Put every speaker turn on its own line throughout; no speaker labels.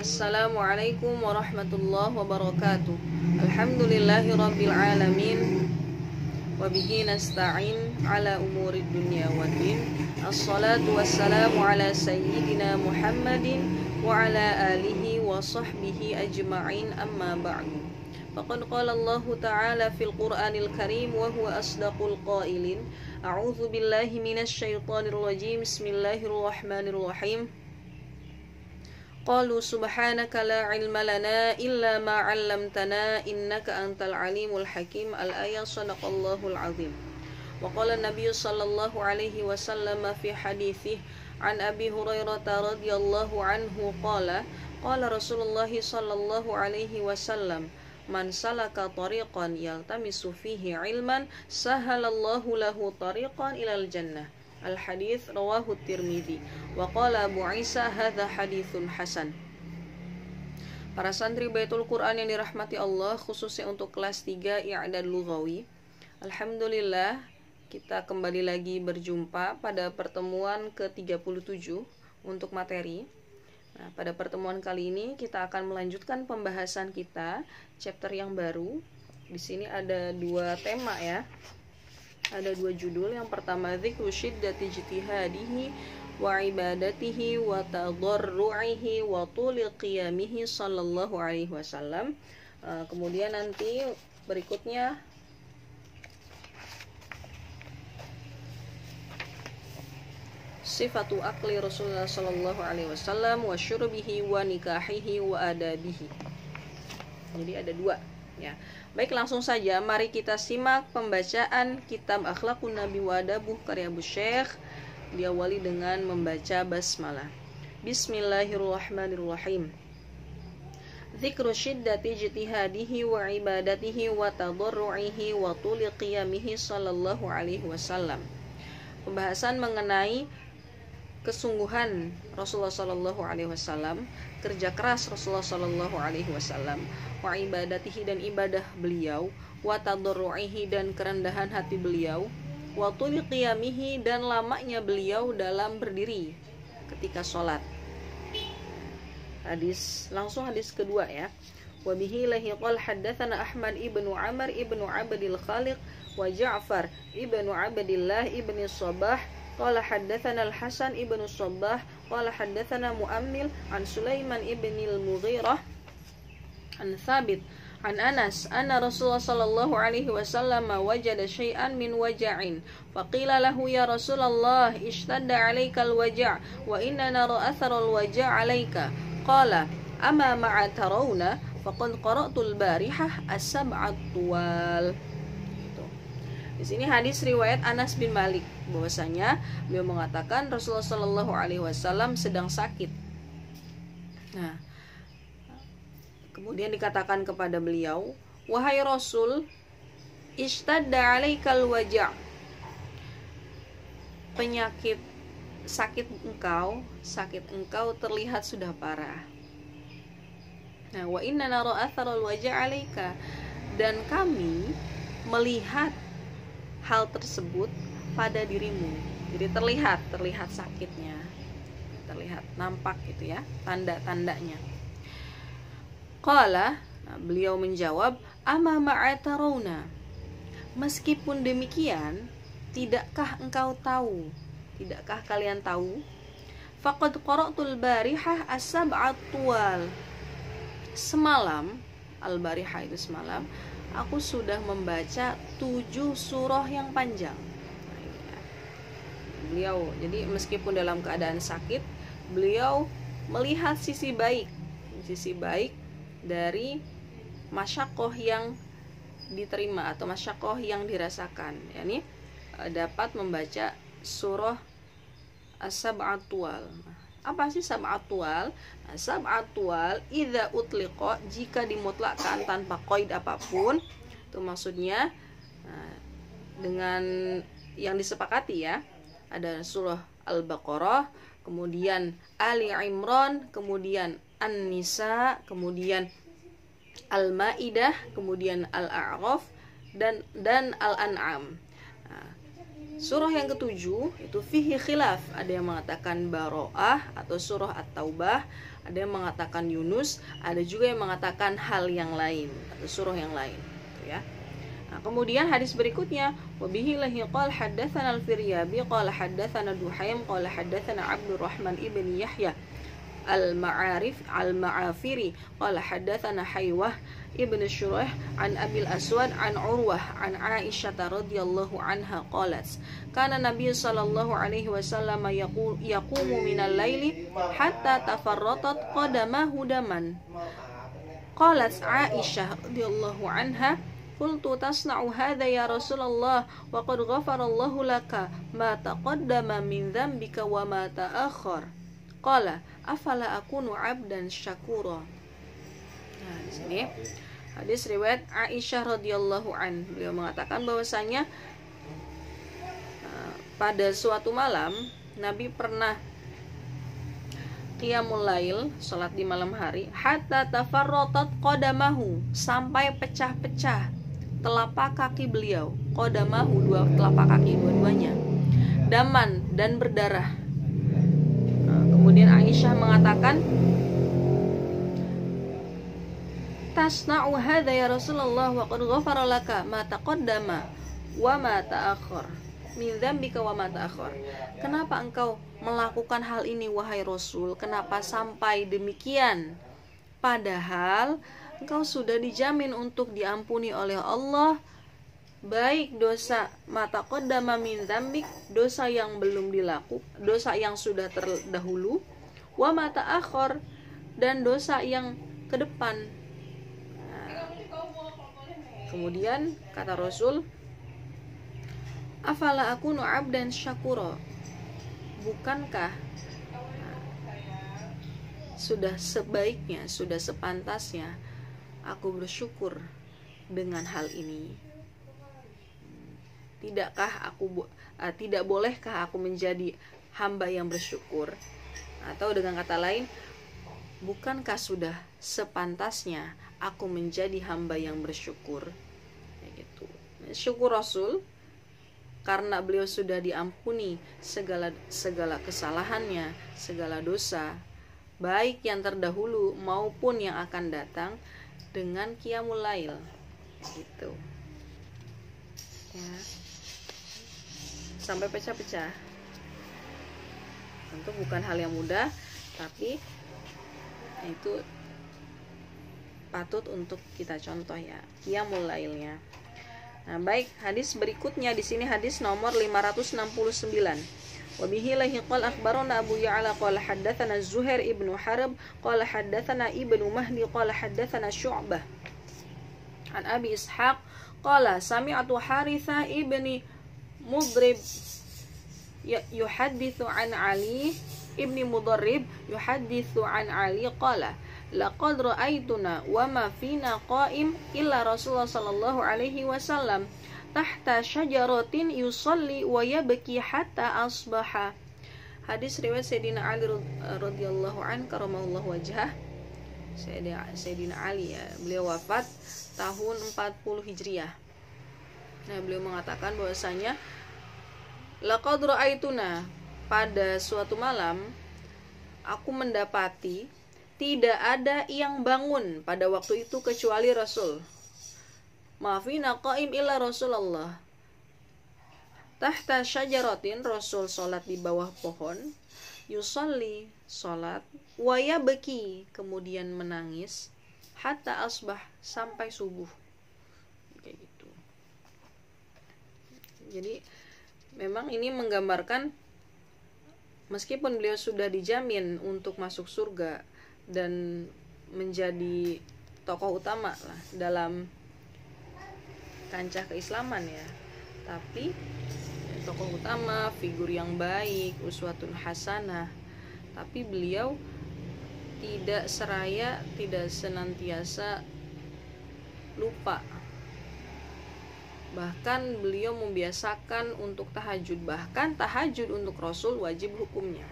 Assalamualaikum warahmatullahi wabarakatuh. Alhamdulillahi rabbil alamin. Wabihi nasta'in ala umurid dunya waddin. Assalatu wassalamu ala sayyidina Muhammadin wa ala alihi wa sahbihi ajma'in, amma ba'du. Faqad qala Allah ta'ala fil Qur'anil Karim wa huwa asdaqul qailin. A'udzu billahi minasy syaithanir rajim. Bismillahirrahmanirrahim. Qalu subhanaka la ilma lana illa ma 'allamtana innaka antal alimul hakim. Al-ayat. Shadaqallahul azim. Wa qala an-nabiy sallallahu alaihi wasallam fi haditsih an Abi Hurairah radhiyallahu anhu qala Rasulullah sallallahu alaihi wasallam man salaka tariqan yaltamisu fihi ilman sahalallahu lahu tariqan ilal jannah. Al-hadits rawahu Tirmidzi wa qala Abu Isa hadza haditsun hasan. Para santri Baitul Quran yang dirahmati Allah, khususnya untuk kelas 3 I'dad Lughawi, alhamdulillah kita kembali lagi berjumpa pada pertemuan ke-37 untuk materi. Nah, pada pertemuan kali ini kita akan melanjutkan pembahasan kita chapter yang baru. Di sini ada dua tema ya. Ada dua judul. Yang pertama dzikru syiddati ijtihadihi wa ibadatihi wa tadarru'ihi wa tuli qiyamihi sallallahu alaihi wasallam. Kemudian nanti berikutnya sifatu akli Rasulullah sallallahu alaihi wasallam wa syurbihi wa nikahihi wa adabihi. Jadi ada dua ya. Baik, langsung saja mari kita simak pembacaan kitab Akhlaqun Nabi wa Adabuh karya Abu Syekh. Diawali dengan membaca basmalah. Bismillahirrahmanirrahim. Dzikru syiddati ijtihadihi wa ibadatihi wa tadarru'ihi wa tuli qiyamihi sallallahu alaihi wasallam. Pembahasan mengenai kesungguhan Rasulullah sallallahu alaihi wasallam, kerja keras Rasulullah sallallahu alaihi wasallam, wa ibadatihi dan ibadah beliau, wa tadarru'ihi dan kerendahan hati beliau, wa tuli qiyamihi dan lamanya beliau dalam berdiri ketika sholat. Hadis kedua ya. Wa bihi lahiqal haddatsana Ahmad ibnu Amr ibnu Abdil Khaliq wa Ja'far ibnu Abdillah ibnu Sabah qala haddatsana Al-Hasan ibnu Sabbah qala haddatsana Mu'ammil an Sulaiman ibnil Mughirah an Thabit an Anas anna Rasulullah sallallahu alaihi wasallam wajada syai'an min waja'in faqila lahu ya Rasulullah ishtadda 'alaikal waja' wa inna nara atharal waja' 'alaika qala ama ma'a tarawna faqad qara'tul barihah as-sab'at tuwal. Di sini hadis riwayat Anas bin Malik bahwasanya beliau mengatakan Rasulullah Shallallahu alaihi wasallam sedang sakit. Nah, kemudian dikatakan kepada beliau, wahai Rasul, ishtadda 'alaikal waja'. Penyakit sakit engkau terlihat sudah parah. Nah, wa inna nara atharal waja' 'alaika, dan kami melihat hal tersebut pada dirimu. Jadi terlihat sakitnya, terlihat nampak gitu ya, tanda-tandanya. Qala, beliau menjawab, ama ma'atarawna, meskipun demikian, tidakkah kalian tahu? Faqad qara'tul barihah as-sab'at tuwal. Semalam, al-barihah itu semalam, aku sudah membaca 7 surah yang panjang. Beliau, jadi meskipun dalam keadaan sakit, beliau melihat sisi baik dari masyakoh yang diterima atau masyakoh yang dirasakan. Yani dapat membaca surah as-sab'at tuwal. Apa sih sab'at tuwal? Sab'at tuwal idza utliqa, jika dimutlakkan tanpa qaid apapun, itu maksudnya dengan yang disepakati ya. Ada surah Al-Baqarah, kemudian Ali Imran, kemudian An-Nisa, kemudian Al-Maidah, kemudian Al-A'raf dan Al-An'am. Surah yang ketujuh itu fihi khilaf, ada yang mengatakan Baro'ah atau surah At-Taubah, ada yang mengatakan Yunus, ada juga yang mengatakan hal yang lain atau surah yang lain, gitu ya. Nah, kemudian hadis berikutnya, wabihi lahi qala haddatsana al-Firyabi qala haddatsana Duhaim qala haddatsana Abdurrahman ibn Yahya al-Ma'afiri qala haddatsana Haywah ibn Shuraih an Abil Aswad an Urwah an Aisyah radhiyallahu anha qalat kana Nabi sallallahu alaihi wasallam yaqumu minal laili hatta tafarratat qadamahu daman. Qalat Aisyah radhiyallahu anha qultu tasna'u hadha ya Rasulullah wa qad ghafarallahu laka ma taqaddama min dhanbika wa ma ta'akhkhar. Qala afala akunu 'abdan syakura. Nah, di sini hadis riwayat Aisyah radhiyallahu an, beliau mengatakan bahwasanya pada suatu malam Nabi pernah qiyamul lail, salat di malam hari, hatta tafarratat qadamahu, sampai pecah-pecah telapak kaki beliau, qadamahu, dua telapak kaki dua-duanya, daman, dan berdarah. Kemudian Aisyah mengatakan, tasna'u hadza ya Rasulullah wa qad ghafara laka ma taqaddama wa ma ta'akhkhar min dzambika wa ma ta'akhkhar. Kenapa engkau melakukan hal ini wahai Rasul? Kenapa sampai demikian? Padahal engkau sudah dijamin untuk diampuni oleh Allah, baik dosa ma taqaddama min dzambik, dosa yang belum dilakukan, dosa yang sudah terdahulu, wa ma ta'akhkhar, dan dosa yang ke depan. Kemudian kata Rasul, afala akunu 'abdan syakura, bukankah sudah sebaiknya, sudah sepantasnya aku bersyukur dengan hal ini? Tidak bolehkah aku menjadi hamba yang bersyukur? Atau dengan kata lain, bukankah sudah sepantasnya aku menjadi hamba yang bersyukur? Gitu. Syukur Rasul karena beliau sudah diampuni segala kesalahannya, segala dosa, baik yang terdahulu maupun yang akan datang, dengan qiyamul lail. Gitu. Ya. Sampai pecah-pecah. Tentu bukan hal yang mudah, tapi itu patut untuk kita contoh ya, qiyamul lailnya. Nah, baik, hadis berikutnya di sini hadis nomor 569. Wa bihi lahi qala akhbarana Abu Ya'la qala haddatsana Zuhair ibnu Harb qala haddatsana Ibnu Mahdi qala haddatsana Syu'bah an Abi Ishaq qala sami'tu Harithah ibni Mudrib yuhadditsu an Ali ibni Mudarrib yuhadditsu an Ali qala laqad ra'aituna wa ma fina qa'im illa Rasulullah sallallahu alaihi wasallam tahta syajaratin yusalli wa yabki hatta asbaha. Hadis riwayat Sayyidina Ali radhiyallahu an karamallahu wajhah. Sayyidina Ali ya, beliau wafat tahun 40 Hijriah. Nah, beliau mengatakan bahwasanya laqad ra'aituna, pada suatu malam aku mendapati tidak ada yang bangun pada waktu itu kecuali Rasul. Ma'fina qa'im illa Rasulullah. Tahta syajaratin, Rasul salat di bawah pohon, yusalli, salat, wa yabki, kemudian menangis, hatta asbah, sampai subuh. Kayak gitu. Jadi memang ini menggambarkan meskipun beliau sudah dijamin untuk masuk surga dan menjadi tokoh utama lah dalam kancah keislaman ya, tapi tokoh utama, figur yang baik, uswatun hasanah, tapi beliau tidak seraya, tidak senantiasa lupa. Bahkan beliau membiasakan untuk tahajud, bahkan tahajud untuk Rasul wajib hukumnya.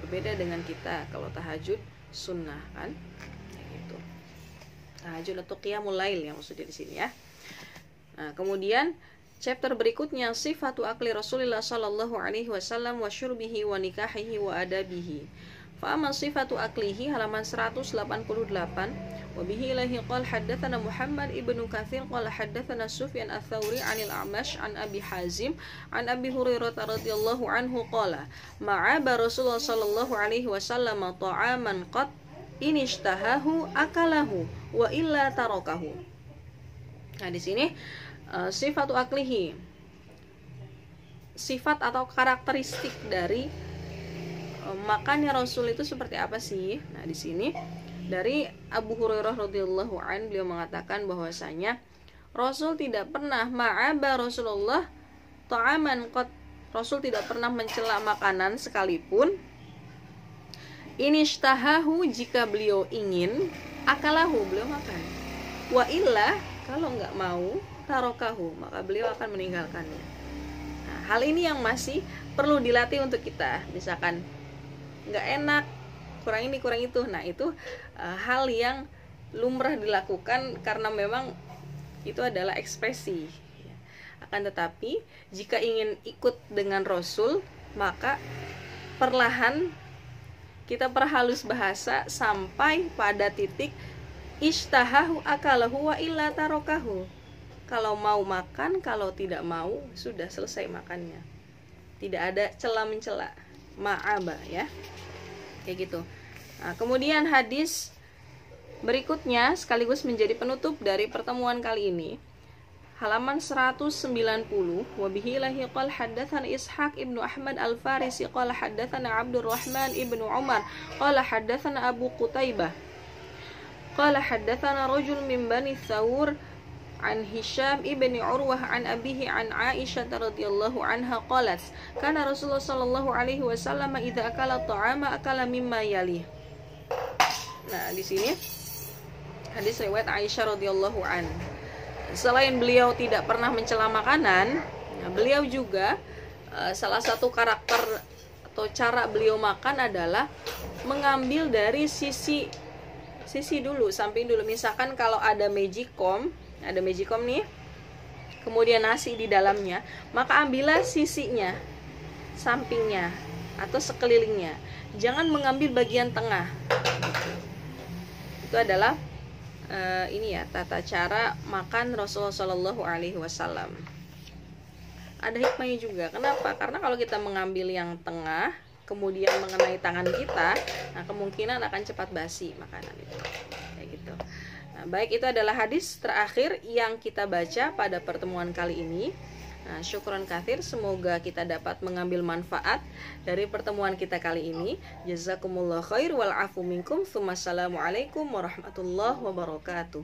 Berbeda dengan kita, kalau tahajud sunnah kan, gitu. Tahajud atau qiyamul lail yang maksudnya di sini ya. Nah, kemudian chapter berikutnya sifatu akli Rasulillah sallallahu alaihi wasallam wa syurbihi wa nikahihi wa adabihi. Fa amma sifatu aklihi halaman 188 wa bihi ilahi qala haddatsana Muhammad ibnu Katsir qala haddatsana Sufyan ats-Tsauri 'anil A'mash 'an Abi Hazim 'an Abi Hurairah radhiyallahu anhu qala ma'aba Rasulullah sallallahu alaihi wasallam ta'aman qad inishtahahu akalahu wa illa tarakahu. Nah, di sini sifatu aklihi, sifat atau karakteristik dari makannya Rasul itu seperti apa sih? Nah, di sini dari Abu Hurairah radhiyallahu an, beliau mengatakan bahwasanya Rasul tidak pernah ma'aba Rasulullah ta'aman qad, Rasul tidak pernah mencela makanan sekalipun inishtahahu, jika beliau ingin, akalahu, beliau makan, wa illa, kalau nggak mau, tarokahu, maka beliau akan meninggalkannya. Nah, hal ini yang masih perlu dilatih untuk kita. Misalkan nggak enak, kurang ini kurang itu, nah itu hal yang lumrah dilakukan karena memang itu adalah ekspresi. Akan tetapi jika ingin ikut dengan Rasul, maka perlahan kita perhalus bahasa sampai pada titik ishtahahu akalahu wa illa tarokahu. Kalau mau makan, kalau tidak mau sudah selesai makannya, tidak ada cela mencela, ma'aba ya, kayak gitu. Nah, kemudian hadis berikutnya sekaligus menjadi penutup dari pertemuan kali ini, halaman 190. Wa bihi lahi qala haddatsana Ishaq ibnu Ahmad al-Farisi qala haddatsana Abdurrahman ibnu Umar qala haddatsana Abu Qutaibah qala haddatsana rajul min Bani Thawr an Hisham ibni Urwah an abihi an Aisyah radhiyallahu anha qalat kana Rasulullah sallallahu alaihi wasallam idza akala ta'ama akala mimma yali. Nah, di sini hadis riwayat Aisyah radhiyallahu an. Selain beliau tidak pernah mencela makanan, nah, beliau juga salah satu karakter atau cara beliau makan adalah mengambil dari sisi dulu, samping dulu. Misalkan kalau ada magicom nih, kemudian nasi di dalamnya, maka ambillah sisinya, sampingnya atau sekelilingnya, jangan mengambil bagian tengah. Itu adalah ini ya, tata cara makan Rasulullah Shallallahu Alaihi Wasallam. Ada hikmahnya juga. Kenapa? Karena kalau kita mengambil yang tengah, kemudian mengenai tangan kita, nah kemungkinan akan cepat basi makanan itu. Kayak gitu. Nah, baik, itu adalah hadis terakhir yang kita baca pada pertemuan kali ini. Nah, syukran katsir, semoga kita dapat mengambil manfaat dari pertemuan kita kali ini. Jazakumullah khair wal afu minkum. Assalamualaikum warahmatullahi wabarakatuh.